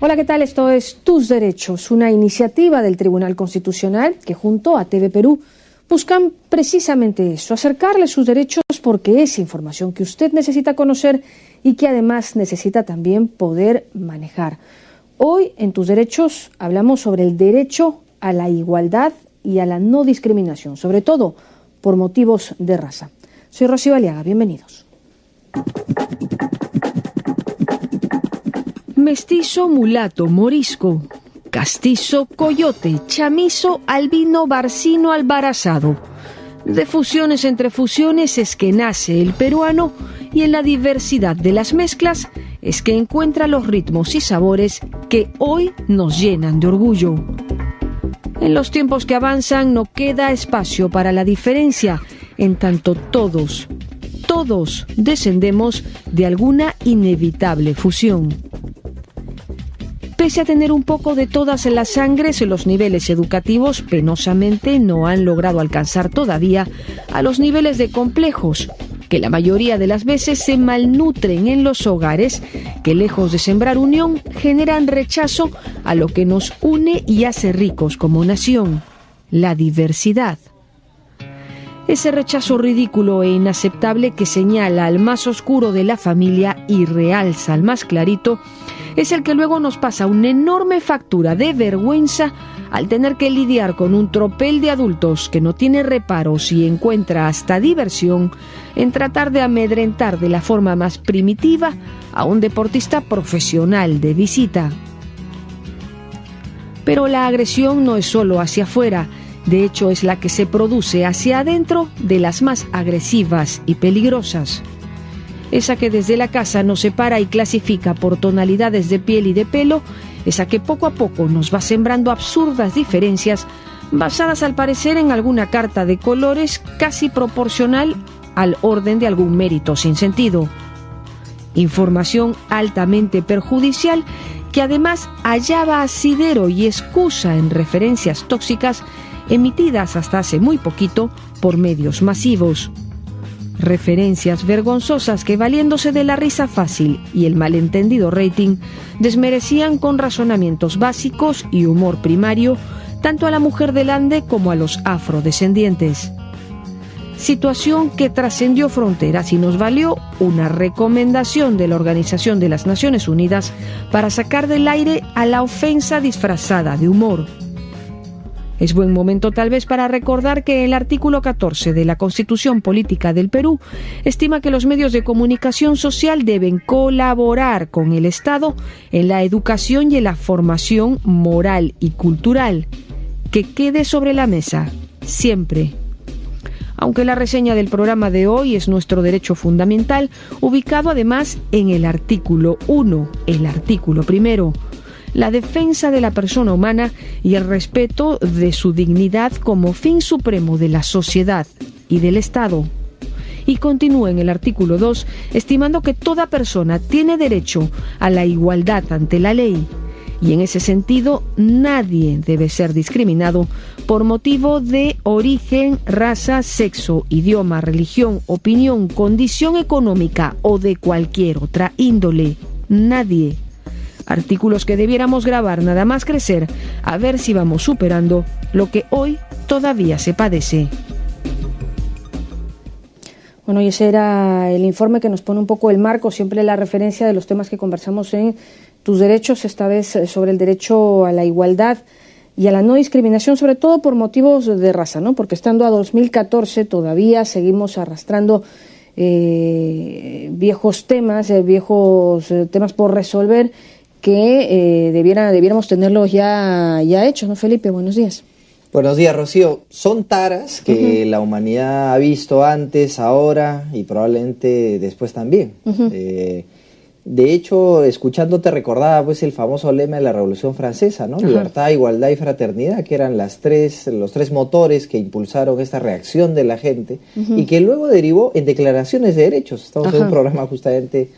Hola, ¿qué tal? Esto es Tus Derechos, una iniciativa del Tribunal Constitucional que junto a TV Perú buscan precisamente eso, acercarle sus derechos porque es información que usted necesita conocer y que además necesita también poder manejar. Hoy en Tus Derechos hablamos sobre el derecho a la igualdad y a la no discriminación, sobre todo por motivos de raza. Soy Rocío Aliaga, bienvenidos. Mestizo, mulato, morisco, castizo, coyote, chamizo, albino, barcino, albarazado. De fusiones entre fusiones es que nace el peruano y en la diversidad de las mezclas es que encuentra los ritmos y sabores que hoy nos llenan de orgullo. En los tiempos que avanzan no queda espacio para la diferencia, en tanto todos descendemos de alguna inevitable fusión. Pese a tener un poco de todas las sangres, los niveles educativos penosamente no han logrado alcanzar todavía a los niveles de complejos, que la mayoría de las veces se malnutren en los hogares, que lejos de sembrar unión, generan rechazo a lo que nos une y hace ricos como nación, la diversidad. Ese rechazo ridículo e inaceptable que señala al más oscuro de la familia y realza al más clarito, es el que luego nos pasa una enorme factura de vergüenza al tener que lidiar con un tropel de adultos que no tiene reparos y encuentra hasta diversión en tratar de amedrentar de la forma más primitiva a un deportista profesional de visita. Pero la agresión no es solo hacia afuera, de hecho es la que se produce hacia adentro de las más agresivas y peligrosas. Esa que desde la casa nos separa y clasifica por tonalidades de piel y de pelo, esa que poco a poco nos va sembrando absurdas diferencias basadas al parecer en alguna carta de colores casi proporcional al orden de algún mérito sin sentido. Información altamente perjudicial que además hallaba asidero y excusa en referencias tóxicas emitidas hasta hace muy poquito por medios masivos. Referencias vergonzosas que, valiéndose de la risa fácil y el malentendido rating, desmerecían con razonamientos básicos y humor primario tanto a la mujer del Ande como a los afrodescendientes. Situación que trascendió fronteras y nos valió una recomendación de la Organización de las Naciones Unidas para sacar del aire a la ofensa disfrazada de humor. Es buen momento tal vez para recordar que el artículo 14 de la Constitución Política del Perú estima que los medios de comunicación social deben colaborar con el Estado en la educación y en la formación moral y cultural. Que quede sobre la mesa, siempre. Aunque la reseña del programa de hoy es nuestro derecho fundamental, ubicado además en el artículo 1, el artículo primero. La defensa de la persona humana y el respeto de su dignidad como fin supremo de la sociedad y del Estado. Y continúa en el artículo 2, estimando que toda persona tiene derecho a la igualdad ante la ley. Y en ese sentido, nadie debe ser discriminado por motivo de origen, raza, sexo, idioma, religión, opinión, condición económica o de cualquier otra índole. Nadie. Artículos que debiéramos grabar nada más crecer, a ver si vamos superando lo que hoy todavía se padece. Bueno, y ese era el informe que nos pone un poco el marco, siempre la referencia de los temas que conversamos en Tus Derechos, esta vez sobre el derecho a la igualdad y a la no discriminación, sobre todo por motivos de raza, ¿no? Porque estando a 2014 todavía seguimos arrastrando viejos temas por resolver que debiéramos tenerlos ya hechos, ¿no, Felipe? Buenos días. Buenos días, Rocío. Son taras que la humanidad ha visto antes, ahora y probablemente después también. De hecho, escuchándote recordaba pues el famoso lema de la Revolución Francesa, ¿no? Libertad, igualdad y fraternidad, que eran los tres motores que impulsaron esta reacción de la gente y que luego derivó en declaraciones de derechos. Estamos en un programa justamente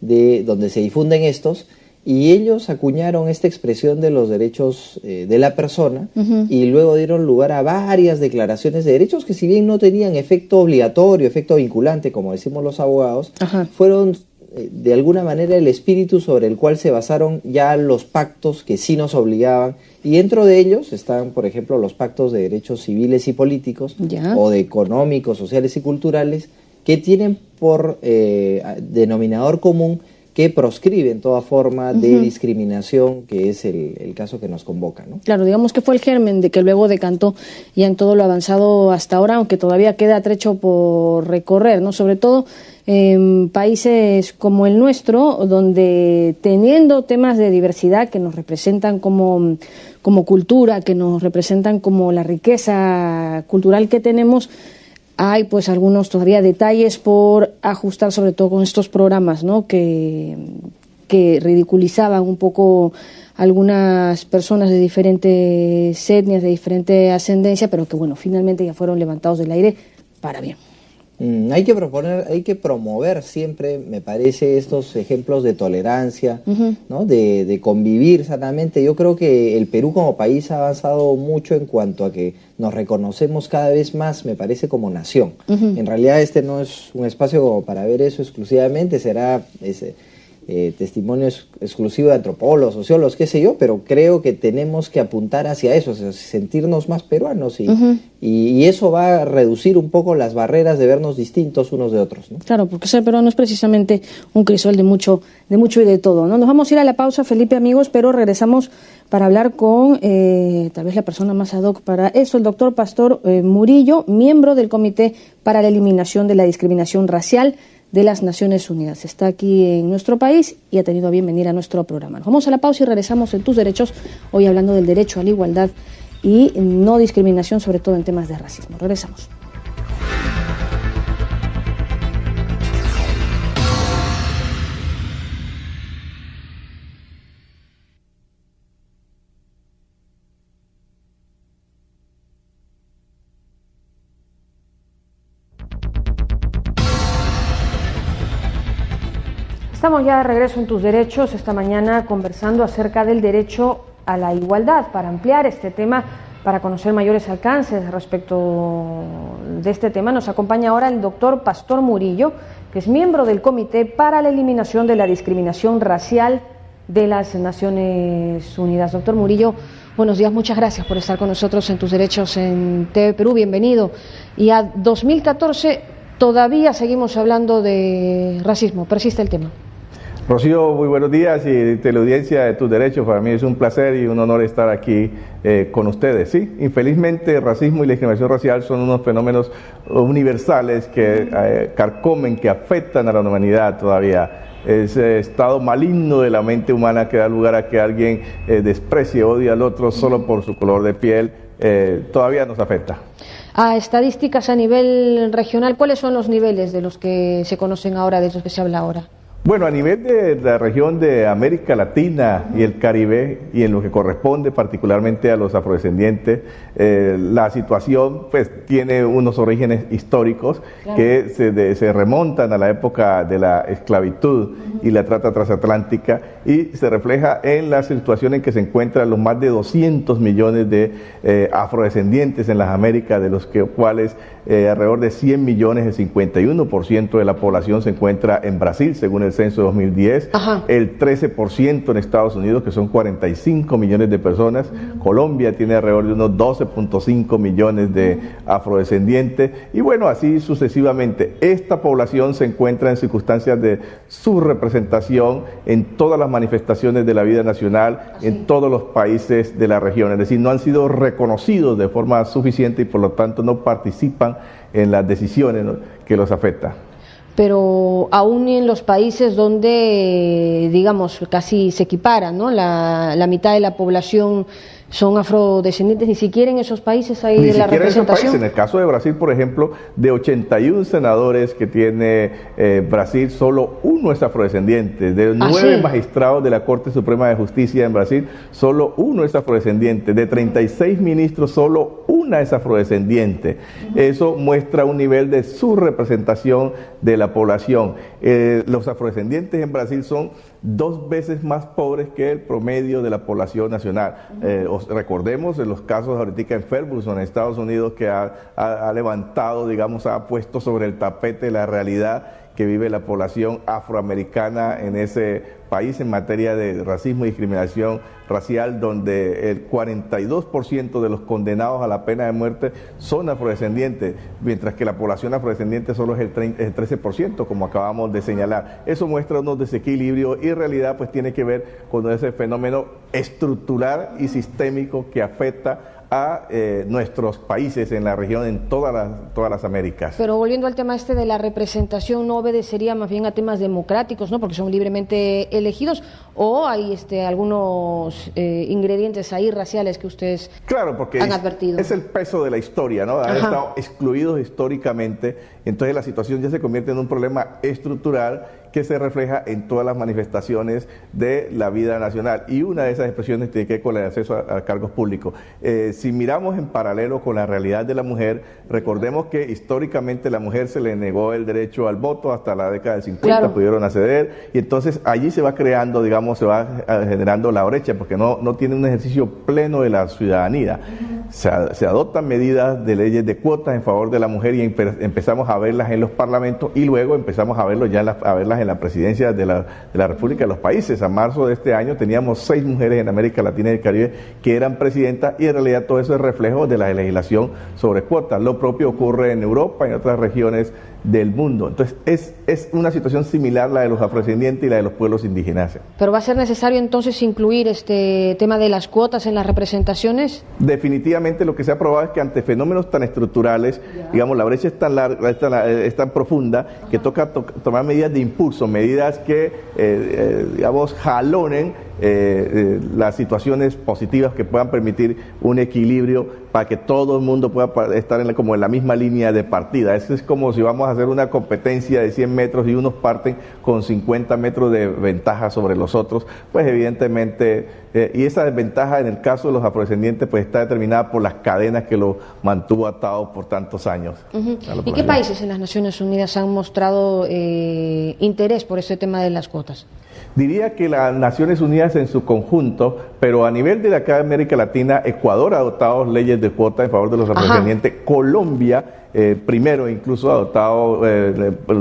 donde se difunden estos. Y ellos acuñaron esta expresión de los derechos de la persona y luego dieron lugar a varias declaraciones de derechos que, si bien no tenían efecto obligatorio, efecto vinculante, como decimos los abogados, fueron de alguna manera el espíritu sobre el cual se basaron ya los pactos que sí nos obligaban, y dentro de ellos están, por ejemplo, los pactos de derechos civiles y políticos, o de económicos, sociales y culturales, que tienen por denominador común que proscriben toda forma de discriminación, que es el caso que nos convoca, ¿no? Claro, digamos que fue el germen de que luego decantó ya en todo lo avanzado hasta ahora, aunque todavía queda trecho por recorrer, ¿no? Sobre todo en países como el nuestro, donde teniendo temas de diversidad que nos representan como cultura, que nos representan como la riqueza cultural que tenemos, hay pues algunos todavía detalles por ajustar, sobre todo con estos programas, ¿no? que ridiculizaban un poco algunas personas de diferentes etnias, de diferente ascendencia, pero que bueno, finalmente ya fueron levantados del aire para bien. Hay que promover siempre, me parece, estos ejemplos de tolerancia, ¿no? De convivir sanamente. Yo creo que el Perú como país ha avanzado mucho en cuanto a que nos reconocemos cada vez más, me parece, como nación. En realidad este no es un espacio como para ver eso exclusivamente, será testimonio exclusivo de antropólogos, sociólogos, qué sé yo, pero creo que tenemos que apuntar hacia eso, o sea, sentirnos más peruanos, y eso va a reducir un poco las barreras de vernos distintos unos de otros, ¿no? Claro, porque ser peruano es precisamente un crisol de mucho y de todo, ¿no? Nos vamos a ir a la pausa, Felipe, amigos, pero regresamos para hablar con tal vez la persona más ad hoc para eso, el doctor Pastor Murillo, miembro del Comité para la Eliminación de la Discriminación Racial de las Naciones Unidas. Está aquí en nuestro país y ha tenido a bien venir a nuestro programa. Nos vamos a la pausa y regresamos en Tus Derechos, hoy hablando del derecho a la igualdad y no discriminación, sobre todo en temas de racismo. Regresamos. Estamos ya de regreso en Tus Derechos, esta mañana conversando acerca del derecho a la igualdad. Para ampliar este tema, para conocer mayores alcances respecto de este tema, nos acompaña ahora el doctor Pastor Murillo, que es miembro del Comité para la Eliminación de la Discriminación Racial de las Naciones Unidas. Doctor Murillo, buenos días, muchas gracias por estar con nosotros en Tus Derechos en TV Perú, bienvenido. Y a 2014 todavía seguimos hablando de racismo, persiste el tema. Rocío, muy buenos días, y teleaudiencia de Tus Derechos. Para mí es un placer y un honor estar aquí con ustedes. Sí, infelizmente el racismo y la discriminación racial son unos fenómenos universales que carcomen, que afectan a la humanidad todavía. Ese estado maligno de la mente humana que da lugar a que alguien desprecie, odie al otro solo por su color de piel, todavía nos afecta. A estadísticas a nivel regional, ¿cuáles son los niveles de los que se conocen ahora, de los que se habla ahora? Bueno, a nivel de la región de América Latina y el Caribe, y en lo que corresponde particularmente a los afrodescendientes, la situación pues tiene unos orígenes históricos, claro, que se remontan a la época de la esclavitud y la trata transatlántica, y se refleja en la situación en que se encuentran los más de 200 millones de afrodescendientes en las Américas, de los cuales alrededor de 100 millones, el 51% de la población se encuentra en Brasil, según el censo de 2010, el 13% en Estados Unidos, que son 45 millones de personas. Colombia tiene alrededor de unos 12.5 millones de afrodescendientes, y bueno, así sucesivamente. Esta población se encuentra en circunstancias de subrepresentación en todas las manifestaciones de la vida nacional, en todos los países de la región, es decir, no han sido reconocidos de forma suficiente y por lo tanto no participan en las decisiones, ¿no?, que los afectan. Pero aún en los países donde, digamos, casi se equiparan, ¿no?, la mitad de la población son afrodescendientes, ni siquiera en esos países hay la representación. En el caso de Brasil, por ejemplo, de 81 senadores que tiene Brasil, solo uno es afrodescendiente. De 9 magistrados de la Corte Suprema de Justicia en Brasil, solo uno es afrodescendiente. De 36 ministros, solo una es afrodescendiente. Eso muestra un nivel de subrepresentación de la población. Los afrodescendientes en Brasil son 2 veces más pobres que el promedio de la población nacional. Recordemos en los casos ahorita en Ferguson, en Estados Unidos, que ha levantado, digamos, ha puesto sobre el tapete la realidad que vive la población afroamericana en ese país en materia de racismo y discriminación racial, donde el 42% de los condenados a la pena de muerte son afrodescendientes, mientras que la población afrodescendiente solo es el 13%, como acabamos de señalar. Eso muestra unos desequilibrios y en realidad pues tiene que ver con ese fenómeno estructural y sistémico que afecta a nuestros países en la región, en todas las Américas. Pero volviendo al tema de la representación, ¿no obedecería más bien a temas democráticos, no, porque son libremente elegidos, o hay algunos ingredientes ahí raciales que ustedes han advertido? Es el peso de la historia, ¿no? Han estado excluidos históricamente, entonces la situación ya se convierte en un problema estructural que se refleja en todas las manifestaciones de la vida nacional, y una de esas expresiones tiene que ver con el acceso a cargos públicos. Si miramos en paralelo con la realidad de la mujer, recordemos que históricamente a la mujer se le negó el derecho al voto hasta la década del 50, pudieron acceder, y entonces allí se va creando, digamos, se va generando la brecha, porque no tiene un ejercicio pleno de la ciudadanía. Se adoptan medidas de leyes de cuotas en favor de la mujer y empezamos a verlas en los parlamentos, y luego empezamos a verlas en la presidencia de la República de los países. A marzo de este año teníamos 6 mujeres en América Latina y el Caribe que eran presidentas, y en realidad todo eso es reflejo de la legislación sobre cuotas. Lo propio ocurre en Europa y en otras regiones del mundo. Entonces es una situación similar la de los afrodescendientes y la de los pueblos indígenas. ¿Pero va a ser necesario entonces incluir este tema de las cuotas en las representaciones? Definitivamente lo que se ha probado es que ante fenómenos tan estructurales, digamos, la brecha es tan larga, es tan profunda, que toca tomar medidas de impulso, medidas que, digamos, jalonen las situaciones positivas que puedan permitir un equilibrio para que todo el mundo pueda estar como en la misma línea de partida. Eso es como si vamos a hacer una competencia de 100 metros y unos parten con 50 metros de ventaja sobre los otros, pues evidentemente, y esa desventaja en el caso de los afrodescendientes pues está determinada por las cadenas que lo mantuvo atado por tantos años. ¿Y qué países en las Naciones Unidas han mostrado interés por ese tema de las cuotas? Diría que las Naciones Unidas en su conjunto, pero a nivel de acá de América Latina, Ecuador ha adoptado leyes de cuota en favor de los afrodescendientes. Colombia, primero incluso ha adoptado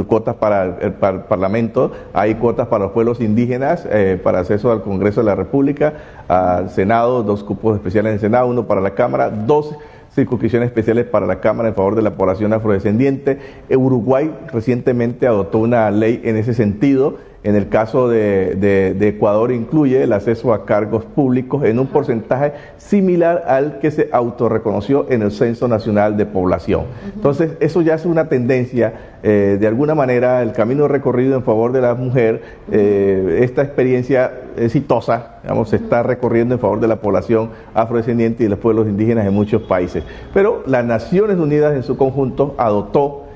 cuotas para el Parlamento, hay cuotas para los pueblos indígenas, para acceso al Congreso de la República, al Senado, 2 cupos especiales en el Senado, 1 para la Cámara, 2 circunscripciones especiales para la Cámara en favor de la población afrodescendiente. Uruguay recientemente adoptó una ley en ese sentido. En el caso de Ecuador incluye el acceso a cargos públicos en un porcentaje similar al que se autorreconoció en el Censo Nacional de Población. Entonces, eso ya es una tendencia, de alguna manera, el camino recorrido en favor de la mujer, esta experiencia exitosa, digamos, se está recorriendo en favor de la población afrodescendiente y de los pueblos indígenas en muchos países. Pero las Naciones Unidas en su conjunto adoptó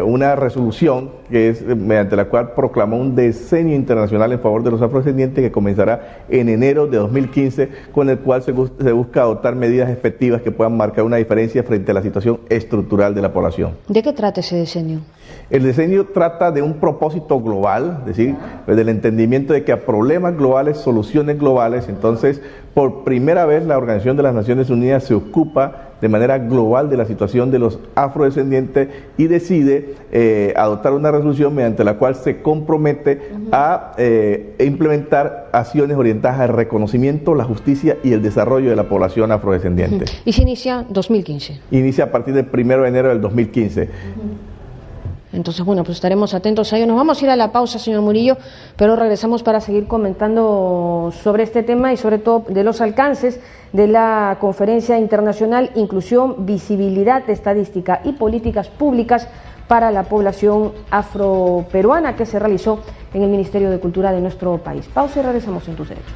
una resolución que es mediante la cual proclamó un decenio internacional en favor de los afrodescendientes que comenzará en enero de 2015, con el cual se busca adoptar medidas efectivas que puedan marcar una diferencia frente a la situación estructural de la población. ¿De qué trata ese decenio? El decenio trata de un propósito global, es decir, del entendimiento de que a problemas globales, soluciones globales. Entonces, por primera vez la Organización de las Naciones Unidas se ocupa de manera global de la situación de los afrodescendientes y decide adoptar una resolución mediante la cual se compromete a implementar acciones orientadas al reconocimiento, la justicia y el desarrollo de la población afrodescendiente. ¿Y se inicia 2015? Inicia a partir del 1 de enero del 2015. Entonces, bueno, pues estaremos atentos a ello. Nos vamos a ir a la pausa, señor Murillo, pero regresamos para seguir comentando sobre este tema y sobre todo de los alcances de la Conferencia Internacional Inclusión, Visibilidad, Estadística y Políticas Públicas para la Población Afroperuana, que se realizó en el Ministerio de Cultura de nuestro país. Pausa y regresamos en Tus Derechos.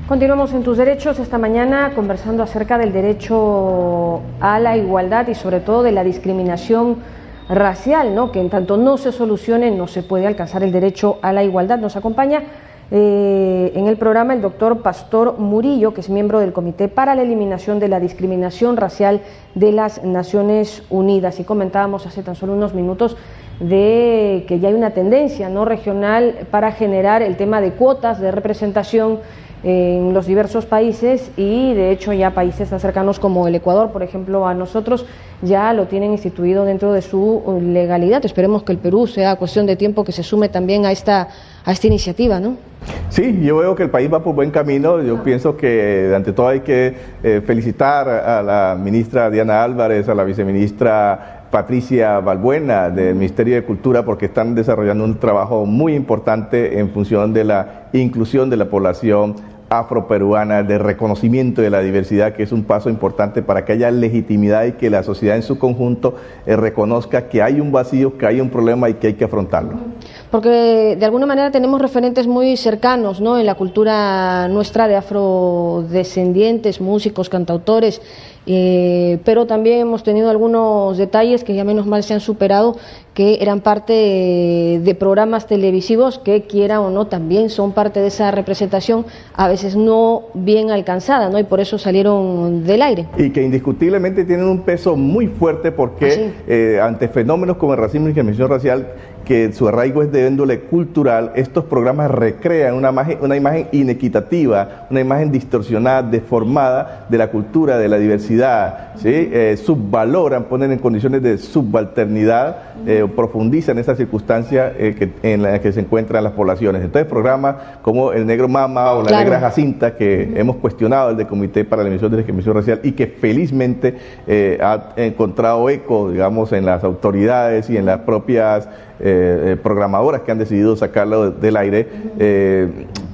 Continuamos en Tus Derechos esta mañana conversando acerca del derecho a la igualdad y sobre todo de la discriminación racial, ¿no? Que en tanto no se solucione no se puede alcanzar el derecho a la igualdad. Nos acompaña en el programa el doctor Pastor Murillo, que es miembro del Comité para la Eliminación de la Discriminación Racial de las Naciones Unidas. Y comentábamos hace tan solo unos minutos de que ya hay una tendencia, ¿no?, regional para generar el tema de cuotas de representación en los diversos países, y de hecho ya países tan cercanos como el Ecuador, por ejemplo, a nosotros, ya lo tienen instituido dentro de su legalidad. Esperemos que el Perú sea cuestión de tiempo que se sume también a esta iniciativa, ¿no? Sí, yo veo que el país va por buen camino. Yo pienso que ante todo hay que felicitar a la ministra Diana Álvarez, a la viceministra Patricia Balbuena del Ministerio de Cultura, porque están desarrollando un trabajo muy importante en función de la inclusión de la población afroperuana, de reconocimiento de la diversidad, que es un paso importante para que haya legitimidad y que la sociedad en su conjunto reconozca que hay un vacío, que hay un problema y que hay que afrontarlo. Porque de alguna manera tenemos referentes muy cercanos, ¿no?, en la cultura nuestra de afrodescendientes, músicos, cantautores, pero también hemos tenido algunos detalles que ya menos mal se han superado, que eran parte de programas televisivos que, quiera o no, también son parte de esa representación, a veces no bien alcanzada, ¿no?, y por eso salieron del aire. Y que indiscutiblemente tienen un peso muy fuerte porque ante fenómenos como el racismo y discriminación racial, que su arraigo es de índole cultural, estos programas recrean una imagen inequitativa, una imagen distorsionada, deformada de la cultura, de la diversidad, ¿sí? Subvaloran, ponen en condiciones de subalternidad, profundizan esa circunstancia en la que se encuentran las poblaciones. Entonces programas como El Negro Mama o La Negra Jacinta, que hemos cuestionado el del Comité para la Eliminación de la Discriminación Racial y que felizmente ha encontrado eco, digamos, en las autoridades y en las propias programadoras que han decidido sacarlo del aire.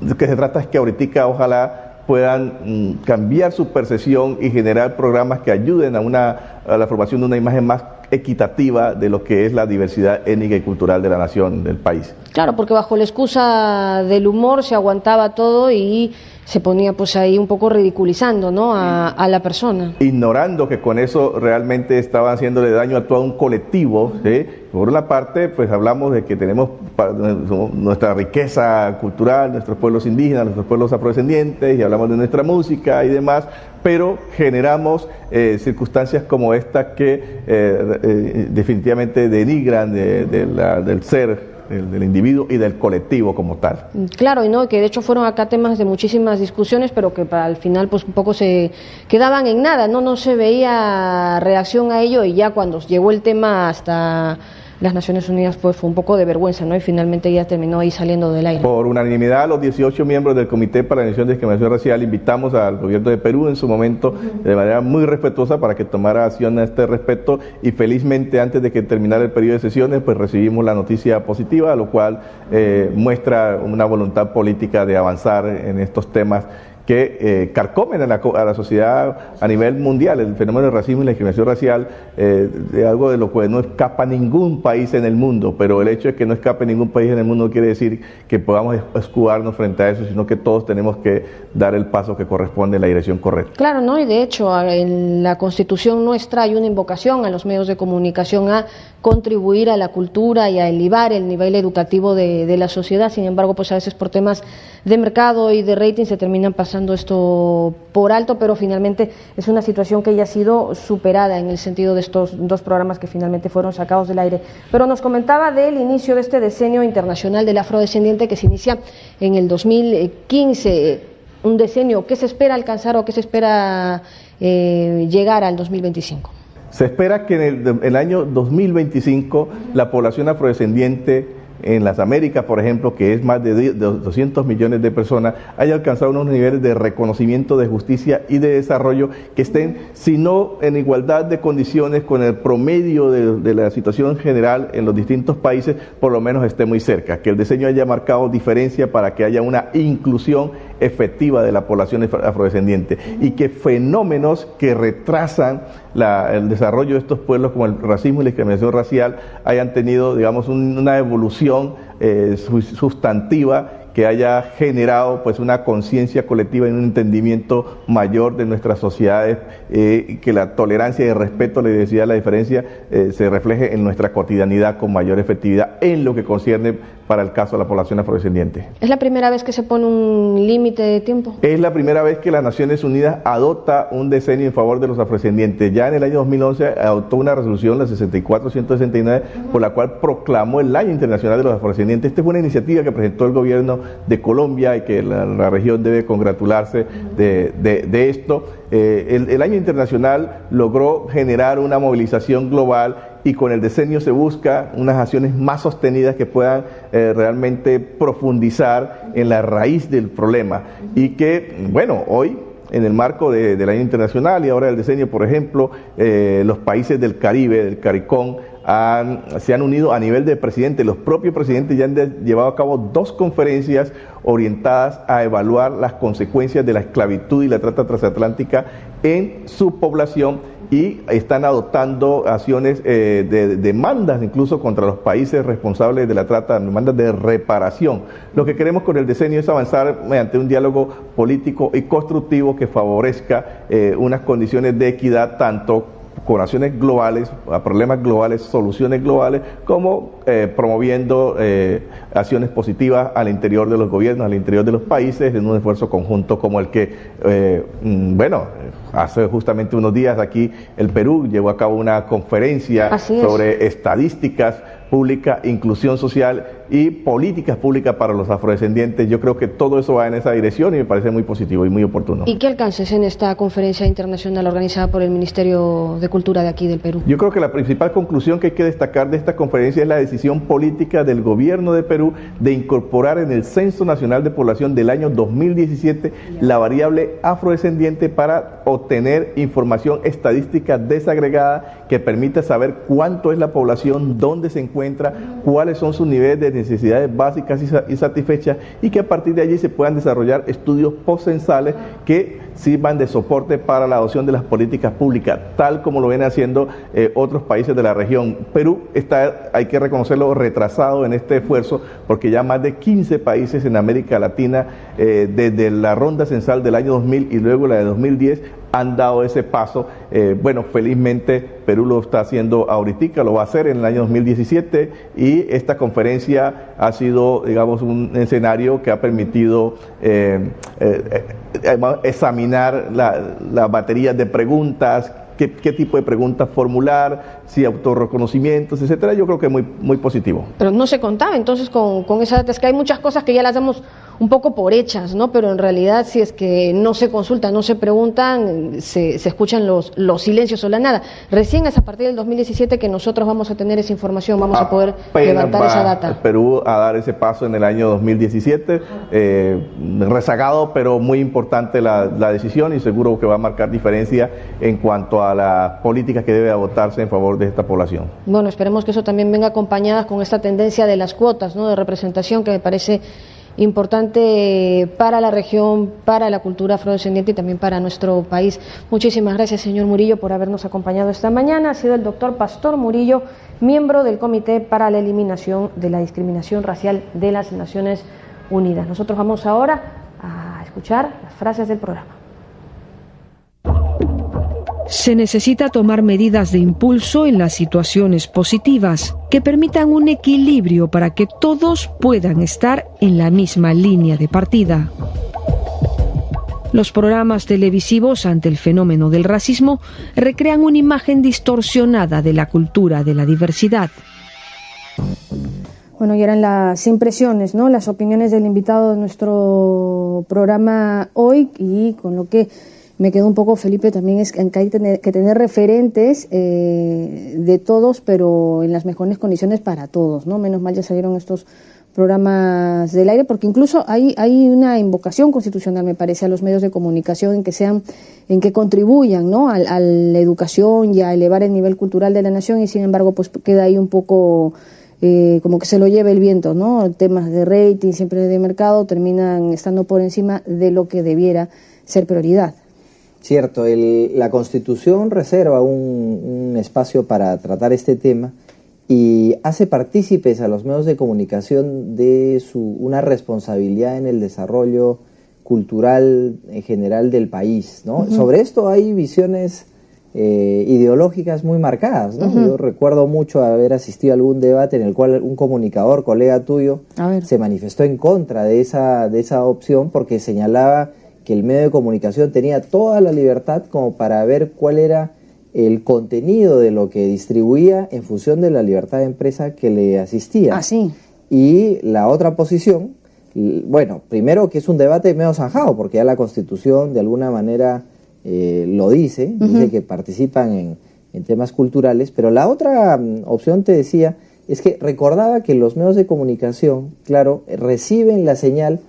Lo que se trata es que ahorita ojalá puedan cambiar su percepción y generar programas que ayuden a la formación de una imagen más equitativa de lo que es la diversidad étnica y cultural de la nación, del país. Claro, porque bajo la excusa del humor se aguantaba todo y se ponía pues ahí un poco ridiculizando, ¿no?, a la persona. Ignorando que con eso realmente estaban haciéndole daño a todo un colectivo, ¿sí? Por una parte, pues hablamos de que tenemos nuestra riqueza cultural, nuestros pueblos indígenas, nuestros pueblos afrodescendientes, y hablamos de nuestra música y demás, pero generamos circunstancias como esta que definitivamente denigran del ser, del individuo y del colectivo como tal. Claro, y no, que de hecho fueron acá temas de muchísimas discusiones, pero que al final pues un poco se quedaban en nada, no se veía reacción a ello, y ya cuando llegó el tema hasta las Naciones Unidas pues fue un poco de vergüenza, ¿no?, y finalmente ya terminó ahí saliendo del aire. Por unanimidad, los 18 miembros del Comité para la Eliminación de Discriminación Racial invitamos al gobierno de Perú en su momento de manera muy respetuosa para que tomara acción a este respecto, y felizmente antes de que terminara el periodo de sesiones pues recibimos la noticia positiva, lo cual muestra una voluntad política de avanzar en estos temas que carcomen a la sociedad a nivel mundial. El fenómeno del racismo y la discriminación racial es algo de lo cual no escapa ningún país en el mundo, pero el hecho de que no escape ningún país en el mundo no quiere decir que podamos escudarnos frente a eso, sino que todos tenemos que dar el paso que corresponde en la dirección correcta. Claro, ¿no? Y de hecho en la Constitución nuestra hay una invocación a los medios de comunicación a contribuir a la cultura y a elevar el nivel educativo de la sociedad. Sin embargo, pues a veces por temas de mercado y de rating se terminan pasando esto por alto, pero finalmente es una situación que ya ha sido superada en el sentido de estos dos programas que finalmente fueron sacados del aire. Pero nos comentaba del inicio de este decenio internacional del afrodescendiente que se inicia en el 2015, un decenio. ¿Qué se espera alcanzar o qué se espera llegar al 2025? Se espera que en el año 2025 la población afrodescendiente en las Américas, por ejemplo, que es más de 200 millones de personas, haya alcanzado unos niveles de reconocimiento, de justicia y de desarrollo que estén, si no en igualdad de condiciones con el promedio de la situación general en los distintos países, por lo menos esté muy cerca, que el diseño haya marcado diferencia para que haya una inclusión efectiva de la población afrodescendiente, y que fenómenos que retrasan el desarrollo de estos pueblos como el racismo y la discriminación racial hayan tenido, digamos, una evolución sustantiva que haya generado pues una conciencia colectiva y un entendimiento mayor de nuestras sociedades, que la tolerancia y el respeto, les decía, la diferencia, se refleje en nuestra cotidianidad con mayor efectividad en lo que concierne para el caso de la población afrodescendiente. ¿Es la primera vez que se pone un límite de tiempo? Es la primera vez que las Naciones Unidas adopta un decenio en favor de los afrodescendientes. Ya en el año 2011 adoptó una resolución, la 6469, por la cual proclamó el Año Internacional de los Afrodescendientes. Esta fue una iniciativa que presentó el gobierno de Colombia y que la región debe congratularse de esto. El Año Internacional logró generar una movilización global y con el decenio se busca unas acciones más sostenidas que puedan realmente profundizar en la raíz del problema y que, bueno, hoy en el marco del Año Internacional y ahora del decenio, por ejemplo, los países del Caribe, del CARICOM, se han unido a nivel de presidente. Los propios presidentes ya han llevado a cabo 2 conferencias orientadas a evaluar las consecuencias de la esclavitud y la trata transatlántica en su población y están adoptando acciones de demandas incluso contra los países responsables de la trata, demandas de reparación. Lo que queremos con el decenio es avanzar mediante un diálogo político y constructivo que favorezca unas condiciones de equidad tanto con acciones globales, a problemas globales, soluciones globales, como promoviendo acciones positivas al interior de los gobiernos, al interior de los países, en un esfuerzo conjunto como el que, hace justamente unos días aquí el Perú llevó a cabo una conferencia sobre estadísticas públicas, inclusión social y políticas públicas para los afrodescendientes. Yo creo que todo eso va en esa dirección y me parece muy positivo y muy oportuno. ¿Y qué alcances en esta conferencia internacional organizada por el Ministerio de Cultura de aquí del Perú? Yo creo que la principal conclusión que hay que destacar de esta conferencia es la decisión política del gobierno de Perú de incorporar en el Censo Nacional de Población del año 2017 la variable afrodescendiente para obtener información estadística desagregada que permita saber cuánto es la población, dónde se encuentra, cuáles son sus niveles de necesidades básicas y satisfechas, y que a partir de allí se puedan desarrollar estudios postcensales que sirvan de soporte para la adopción de las políticas públicas, tal como lo vienen haciendo otros países de la región. Perú está, hay que reconocerlo, retrasado en este esfuerzo, porque ya más de 15 países en América Latina, desde la ronda censal del año 2000 y luego la de 2010, han dado ese paso. Felizmente Perú lo está haciendo ahorita, lo va a hacer en el año 2017, y esta conferencia ha sido, digamos, un escenario que ha permitido examinar la batería de preguntas, qué tipo de preguntas formular, si autorreconocimientos, etcétera. Yo creo que es muy positivo. Pero no se contaba entonces con esa data. Es que hay muchas cosas que ya las damos un poco por hechas, ¿no? Pero en realidad, si es que no se consultan, no se preguntan, se escuchan los silencios o la nada. Recién es a partir del 2017 que nosotros vamos a tener esa información, vamos a poder levantar esa data. Perú a dar ese paso en el año 2017, rezagado, pero muy importante la decisión, y seguro que va a marcar diferencia en cuanto a las políticas que debe adoptarse en favor de esta población. Bueno, esperemos que eso también venga acompañada con esta tendencia de las cuotas, ¿no?, de representación, que me parece importante para la región, para la cultura afrodescendiente y también para nuestro país. Muchísimas gracias, señor Murillo, por habernos acompañado esta mañana. Ha sido el doctor Pastor Murillo, miembro del Comité para la Eliminación de la Discriminación Racial de las Naciones Unidas. Nosotros vamos ahora a escuchar las frases del programa. Se necesita tomar medidas de impulso en las situaciones positivas que permitan un equilibrio para que todos puedan estar en la misma línea de partida. Los programas televisivos ante el fenómeno del racismo recrean una imagen distorsionada de la cultura de la diversidad. Bueno, y eran las impresiones, ¿no?, las opiniones del invitado de nuestro programa hoy, y con lo que me quedo un poco, Felipe, también es que hay que tener referentes de todos, pero en las mejores condiciones para todos, ¿no? Menos mal ya salieron estos programas del aire, porque incluso hay una invocación constitucional, me parece, a los medios de comunicación en que contribuyan, ¿no?, a la educación y a elevar el nivel cultural de la nación, y sin embargo pues queda ahí un poco como que se lo lleva el viento, ¿no? Temas de rating, siempre de mercado, terminan estando por encima de lo que debiera ser prioridad. Cierto, la Constitución reserva un espacio para tratar este tema, y hace partícipes a los medios de comunicación de una responsabilidad en el desarrollo cultural en general del país, ¿no? Sobre esto hay visiones ideológicas muy marcadas, ¿no? Yo recuerdo mucho haber asistido a algún debate en el cual un comunicador, colega tuyo, se manifestó en contra de esa opción porque señalaba que el medio de comunicación tenía toda la libertad como para ver cuál era el contenido de lo que distribuía en función de la libertad de empresa que le asistía. Ah, sí. Y la otra posición, bueno, primero que es un debate medio zanjado, porque ya la Constitución de alguna manera lo dice que participan en temas culturales, pero la otra opción, te decía, es que recordaba que los medios de comunicación, claro, reciben la señal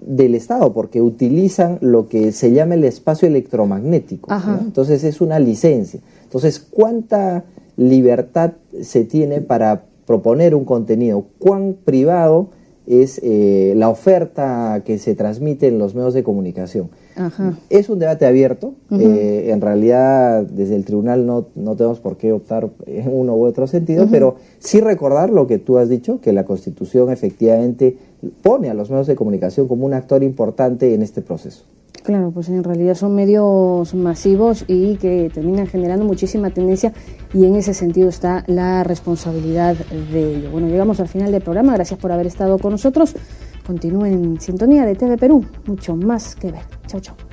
del Estado, porque utilizan lo que se llama el espacio electromagnético, ¿no? Entonces es una licencia. Entonces, ¿cuánta libertad se tiene para proponer un contenido? ¿Cuán privado es la oferta que se transmite en los medios de comunicación? Es un debate abierto. En realidad, desde el tribunal no tenemos por qué optar en uno u otro sentido, pero sí recordar lo que tú has dicho, que la Constitución efectivamente pone a los medios de comunicación como un actor importante en este proceso. Claro, pues en realidad son medios masivos y que terminan generando muchísima tendencia, y en ese sentido está la responsabilidad de ello. Bueno, llegamos al final del programa. Gracias por haber estado con nosotros. Continúen en sintonía de TV Perú. Mucho más que ver. Chao, chao.